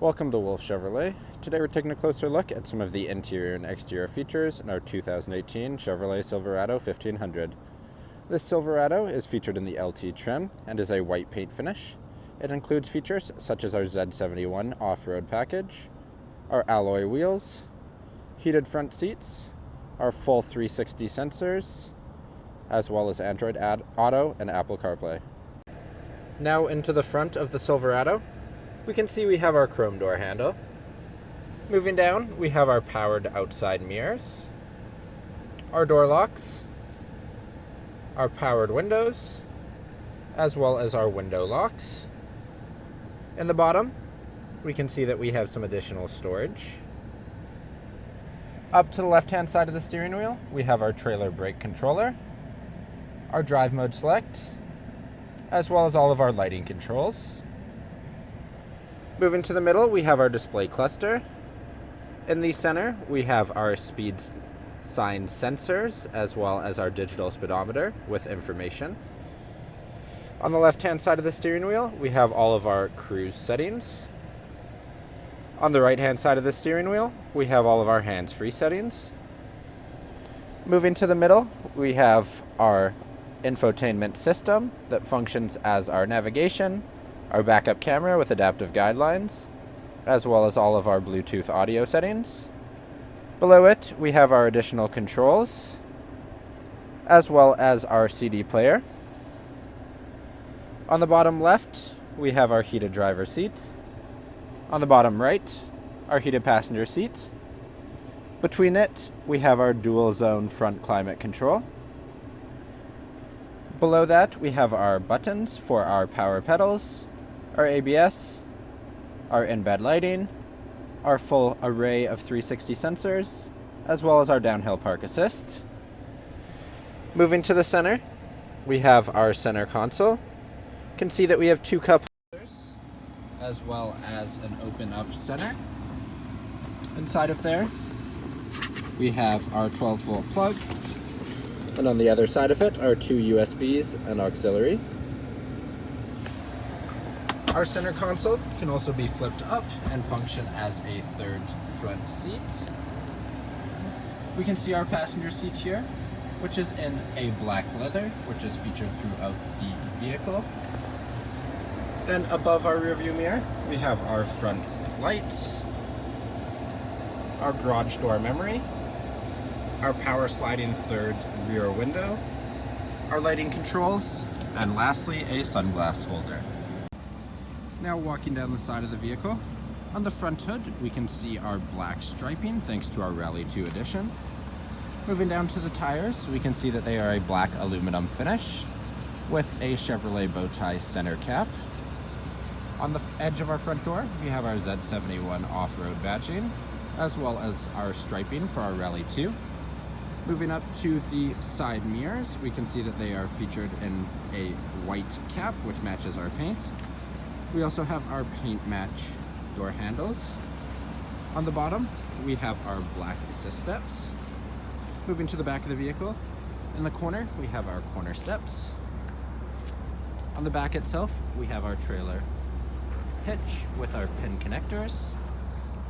Welcome to Wolfe Chevrolet. Today we're taking a closer look at some of the interior and exterior features in our 2018 Chevrolet Silverado 1500. This Silverado is featured in the LT trim and is a white paint finish. It includes features such as our Z71 off-road package, our alloy wheels, heated front seats, our full 360 sensors, as well as Android Auto and Apple CarPlay. Now into the front of the Silverado. We can see we have our chrome door handle. Moving down, we have our powered outside mirrors, our door locks, our powered windows, as well as our window locks. In the bottom, we can see that we have some additional storage. Up to the left-hand side of the steering wheel, we have our trailer brake controller, our drive mode select, as well as all of our lighting controls. Moving to the middle, we have our display cluster. In the center, we have our speed sign sensors, as well as our digital speedometer with information. On the left-hand side of the steering wheel, we have all of our cruise settings. On the right-hand side of the steering wheel, we have all of our hands-free settings. Moving to the middle, we have our infotainment system that functions as our navigation, our backup camera with adaptive guidelines, as well as all of our Bluetooth audio settings. Below it, we have our additional controls, as well as our CD player. On the bottom left, we have our heated driver's seat. On the bottom right, our heated passenger seat. Between it, we have our dual zone front climate control. Below that, we have our buttons for our power pedals, our ABS, our in-bed lighting, our full array of 360 sensors, as well as our downhill park assist. Moving to the center, we have our center console. You can see that we have two cup holders, as well as an open-up center. Inside of there, we have our 12-volt plug, and on the other side of it are two USBs and auxiliary. Our center console can also be flipped up and function as a third front seat. We can see our passenger seat here, which is in a black leather, which is featured throughout the vehicle. Then above our rearview mirror, we have our front lights, our garage door memory, our power sliding third rear window, our lighting controls, and lastly, a sunglass holder. Now walking down the side of the vehicle, on the front hood we can see our black striping thanks to our Rally 2 edition. Moving down to the tires, we can see that they are a black aluminum finish with a Chevrolet bow tie center cap. On the edge of our front door, we have our Z71 off-road badging, as well as our striping for our Rally 2. Moving up to the side mirrors, we can see that they are featured in a white cap, which matches our paint. We also have our paint match door handles. On the bottom, we have our black assist steps. Moving to the back of the vehicle, in the corner, we have our corner steps. On the back itself, we have our trailer hitch with our pin connectors.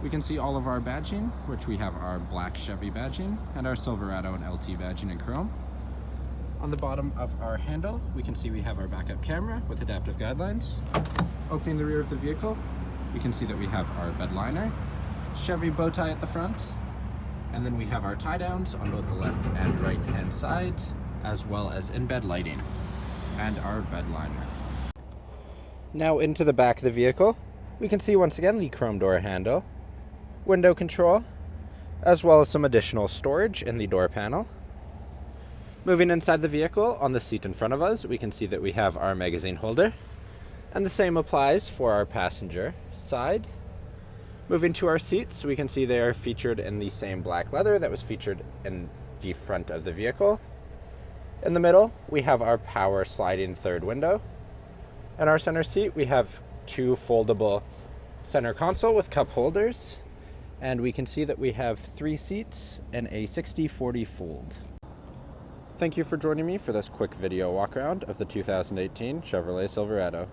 We can see all of our badging, which we have our black Chevy badging and our Silverado and LT badging in chrome. On the bottom of our handle, we can see we have our backup camera with adaptive guidelines. Opening the rear of the vehicle, we can see that we have our Bedliner, Chevy bow tie at the front, and then we have our tie downs on both the left and right hand side, as well as in-bed lighting and our Bedliner. Now into the back of the vehicle, we can see once again the chrome door handle, window control, as well as some additional storage in the door panel. Moving inside the vehicle, on the seat in front of us, we can see that we have our magazine holder, and the same applies for our passenger side. Moving to our seats, we can see they are featured in the same black leather that was featured in the front of the vehicle. In the middle, we have our power sliding third window. In our center seat, we have two foldable center console with cup holders, and we can see that we have 3 seats in a 60/40 fold. Thank you for joining me for this quick video walk around of the 2018 Chevrolet Silverado.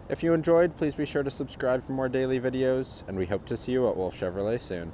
If you enjoyed, please be sure to subscribe for more daily videos, and we hope to see you at Wolfe Chevrolet soon.